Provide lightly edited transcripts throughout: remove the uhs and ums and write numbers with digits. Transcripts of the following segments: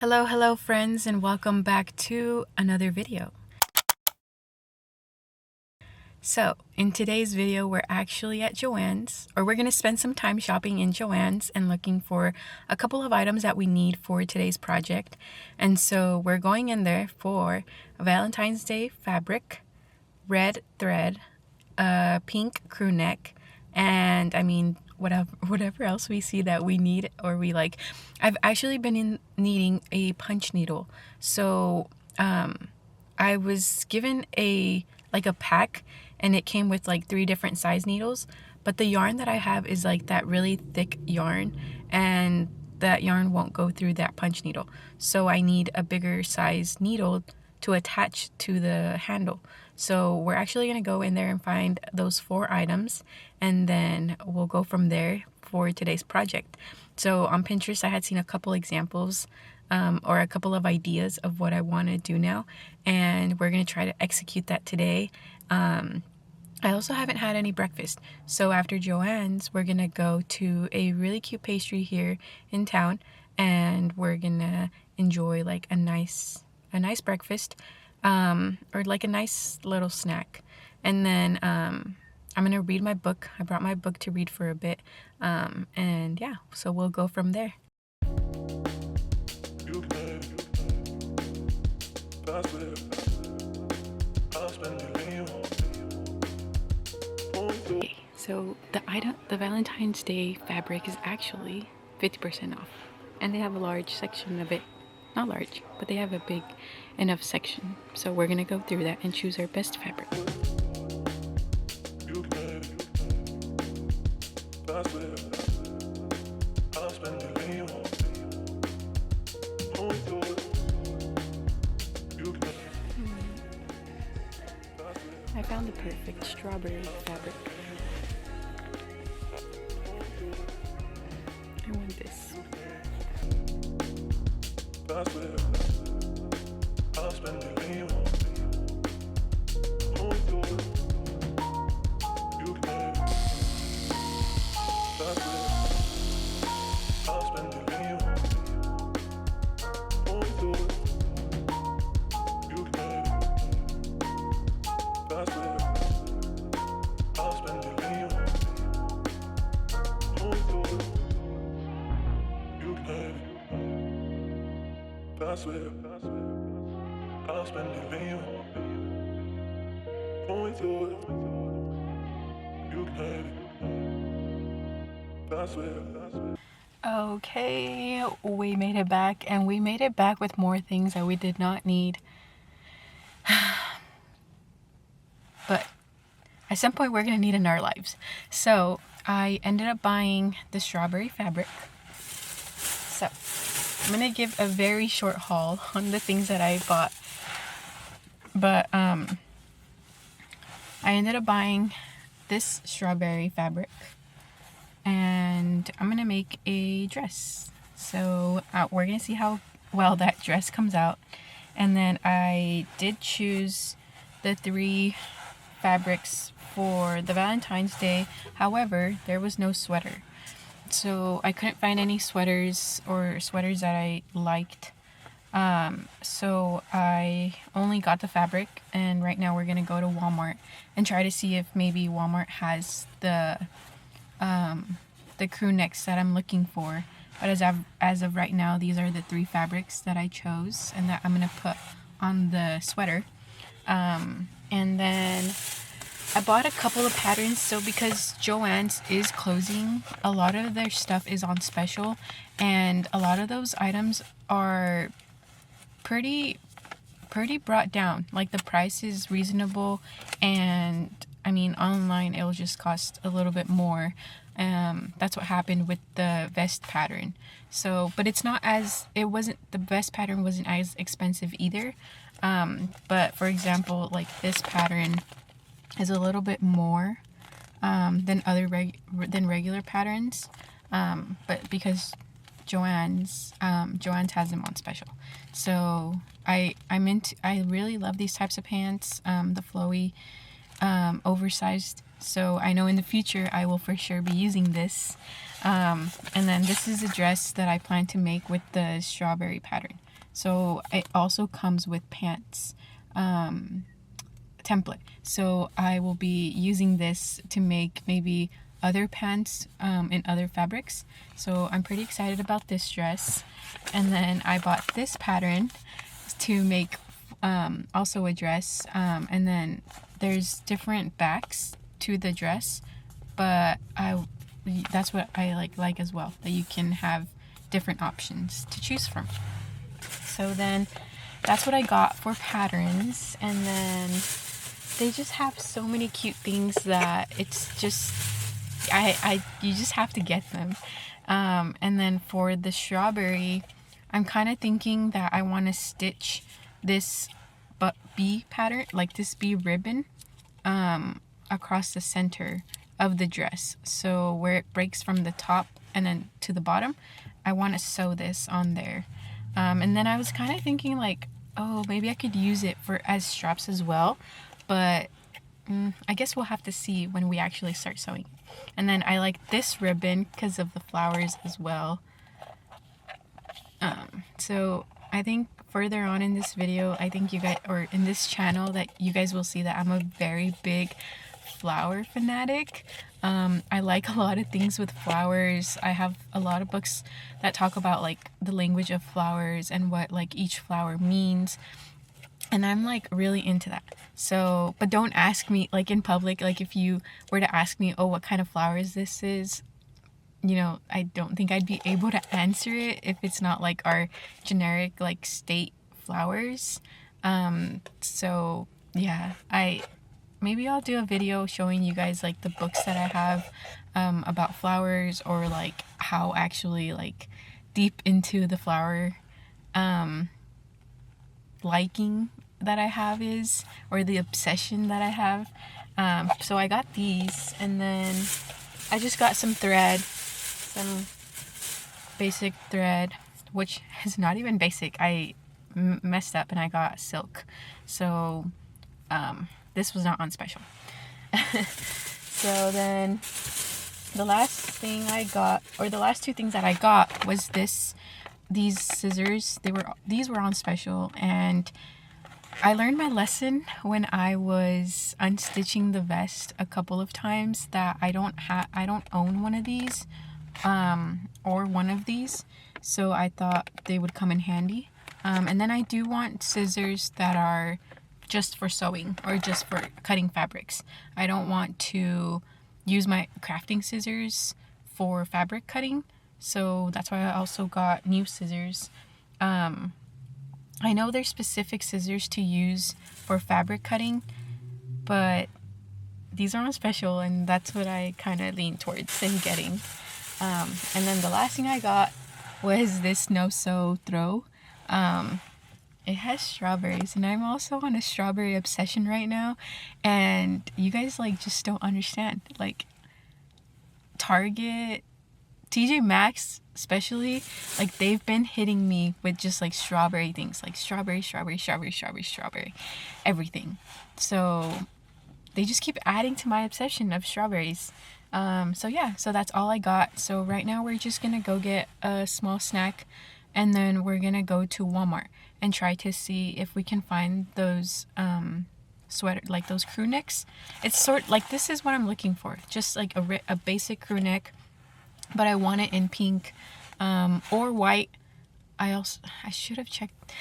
Hello friends, and welcome back to another video. So in today's video we're actually at Joann's, or we're gonna spend some time shopping in Joann's and looking for a couple of items that we need for today's project. And so we're going in there for a Valentine's Day fabric, red thread, a pink crew neck, and whatever else we see that we need or we like. I've actually been needing a punch needle. So I was given a pack, and it came with like 3 different size needles, but the yarn that I have is like that really thick yarn, and that yarn won't go through that punch needle. So I need a bigger size needle to attach to the handle. So we're actually going to go in there and find those 4 items, and then we'll go from there for today's project. So on Pinterest I had seen a couple examples or a couple of ideas of what I want to do now, and we're going to try to execute that today. I also haven't had any breakfast, so after Joann's we're gonna go to a really cute pastry here in town, and we're gonna enjoy like a nice breakfast, or like a nice little snack. And then I'm gonna read my book. I brought my book to read for a bit, and yeah, so we'll go from there. So the Valentine's Day fabric is actually 50% off, and they have a large section of it. Not large, but they have a big enough section. So we're gonna go through that and choose our best fabric. I found the perfect strawberry fabric. I want this. I swear, I'll spend it in you. Going through it, you can have it. I swear. Okay, we made it back, and we made it back with more things that we did not need. But at some point we're gonna need in our lives. So I ended up buying the strawberry fabric. So I'm gonna give a very short haul on the things that I bought. But I ended up buying this strawberry fabric, and I'm gonna make a dress. So we're gonna see how well that dress comes out. And then I did choose the 3 fabrics for the Valentine's Day. However, there was no sweater, so I couldn't find any sweaters that I liked. So I only got the fabric, and right now we're gonna go to Walmart and try to see if maybe Walmart has the crew necks that I'm looking for. But as of right now, these are the 3 fabrics that I chose and that I'm gonna put on the sweater. And then I bought a couple of patterns. So because Joann's is closing, a lot of their stuff is on special, and a lot of those items are pretty brought down. Like the price is reasonable, and I mean online it'll just cost a little bit more. That's what happened with the vest pattern. So, but the vest pattern wasn't as expensive either. But for example, like this pattern is a little bit more than regular patterns, but because Joann's has them on special. So I really love these types of pants, the flowy, oversized. So I know in the future I will for sure be using this. And then this is a dress that I plan to make with the strawberry pattern. So it also comes with pants template. So I will be using this to make maybe other pants in other fabrics. So I'm pretty excited about this dress. And then I bought this pattern to make also a dress. And then there's different backs to the dress, but that's what I like as well, that you can have different options to choose from. So then that's what I got for patterns. And then they just have so many cute things that it's just you just have to get them. And then for the strawberry, I'm kind of thinking that I want to stitch this bee pattern, like this bee ribbon, across the center of the dress. So where it breaks from the top and then to the bottom, I want to sew this on there. And then I was kind of thinking like, oh, maybe I could use it as straps as well. But I guess we'll have to see when we actually start sewing. And then I like this ribbon because of the flowers as well. So I think further on in this video, I think you guys, or in this channel, that you guys will see that I'm a very big flower fanatic. I like a lot of things with flowers. I have a lot of books that talk about like the language of flowers and what like each flower means. And I'm like really into that. So, but don't ask me like in public, like if you were to ask me, oh, what kind of flowers this is, you know, I don't think I'd be able to answer it if it's not like our generic like state flowers. So yeah, maybe I'll do a video showing you guys like the books that I have about flowers, or like how actually like deep into the flower liking that I have is, or the obsession that I have. So I got these, and then I just got some thread, some basic thread, which is not even basic. I messed up and I got silk. So this was not on special. So then the last thing I got, or the last two things that I got, was these scissors. These were on special, and I learned my lesson when I was unstitching the vest a couple of times that I don't own one of these or one of these, so I thought they would come in handy. And then I do want scissors that are just for sewing or just for cutting fabrics. I don't want to use my crafting scissors for fabric cutting, so that's why I also got new scissors. I know there's specific scissors to use for fabric cutting, but these are on special, and that's what I kind of lean towards in getting. And then the last thing I got was this No Sew Throw. It has strawberries, and I'm also on a strawberry obsession right now, and you guys like just don't understand. Like Target, TJ Maxx especially, like they've been hitting me with just like strawberry things, like strawberry, everything. So they just keep adding to my obsession of strawberries. So yeah, so that's all I got. So right now we're just gonna go get a small snack, and then we're gonna go to Walmart and try to see if we can find those sweater, like those crew necks. It's sort like, this is what I'm looking for, just like a basic crew neck, but I want it in pink or white. I should have checked.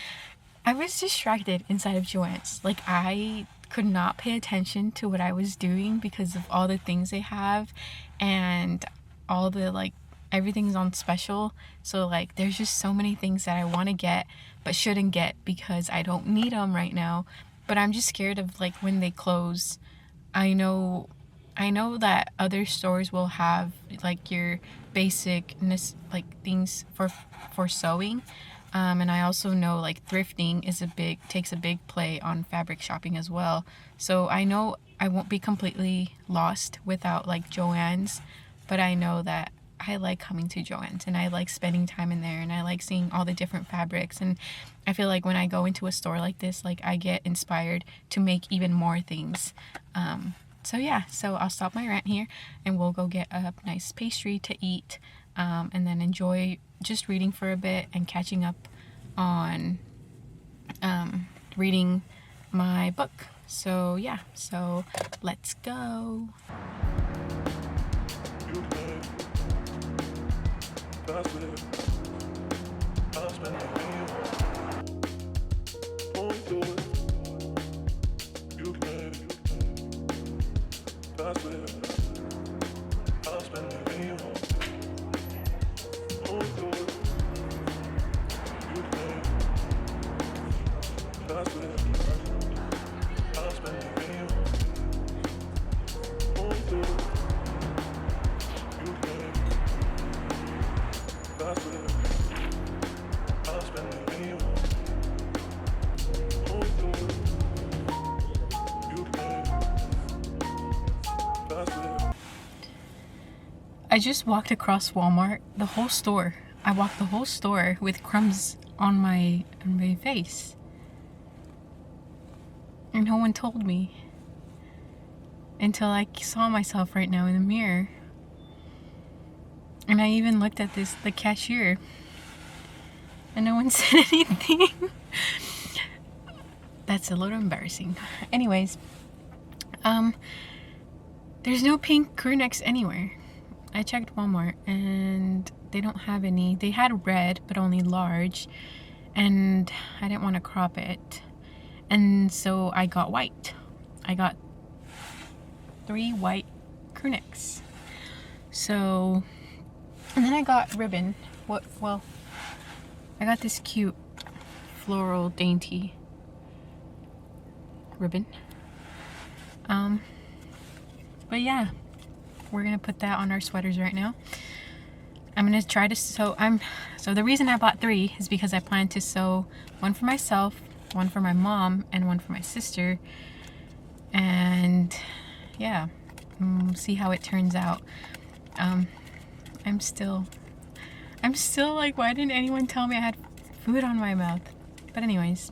I was distracted inside of Joann's. Like I could not pay attention to what I was doing because of all the things they have, and all the like everything's on special. So like there's just so many things that I want to get but shouldn't get because I don't need them right now. But I'm just scared of like when they close. I know that other stores will have like your basic like things for sewing, and I also know like thrifting takes a big play on fabric shopping as well. So I know I won't be completely lost without like Joann's, but I know that I like coming to Joann's, and I like spending time in there, and I like seeing all the different fabrics, and I feel like when I go into a store like this, like I get inspired to make even more things. So yeah, so I'll stop my rant here, and we'll go get a nice pastry to eat, and then enjoy just reading for a bit and catching up on reading my book. So yeah, so let's go. You can. That's it. I'll spend the day. Won't do it. You can. That's it. I'll spend the day. Won't do it. You can. That's it. I'll spend the day. Won't do it. You can. That's it. I'll spend the day. Won't do it. You can. That's it. I just walked across Walmart, the whole store. I walked the whole store with crumbs on my face. And no one told me until I saw myself right now in the mirror. And I even looked at the cashier, and no one said anything. That's a little embarrassing. Anyways, there's no pink crew necks anywhere. I checked Walmart and they don't have any. They had red, but only large, and I didn't want to crop it. And so I got white. I got 3 white crew necks. So, and then I got ribbon. Well, I got this cute floral dainty ribbon. But yeah, we're gonna put that on our sweaters right now. I'm gonna try to sew. So the reason I bought 3 is because I plan to sew one for myself, one for my mom, and one for my sister. And yeah, see how it turns out. I'm still like, why didn't anyone tell me I had food on my mouth? But anyways,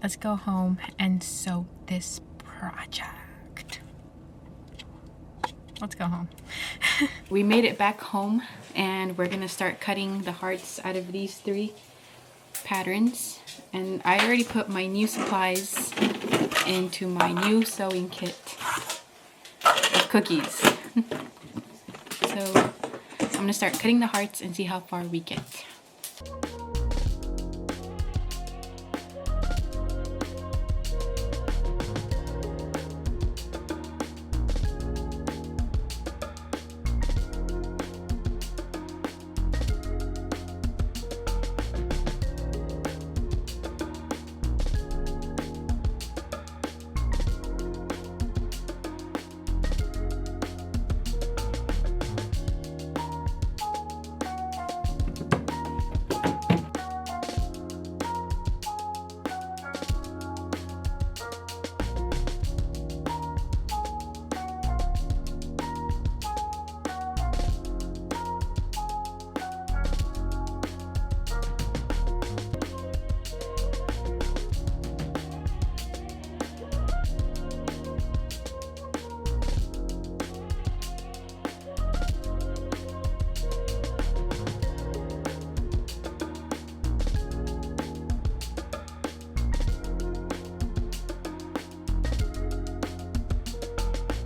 let's go home and sew this project. Let's go home. We made it back home, and we're gonna start cutting the hearts out of these 3 patterns. And I already put my new supplies into my new sewing kit of cookies. So I'm gonna start cutting the hearts and see how far we get.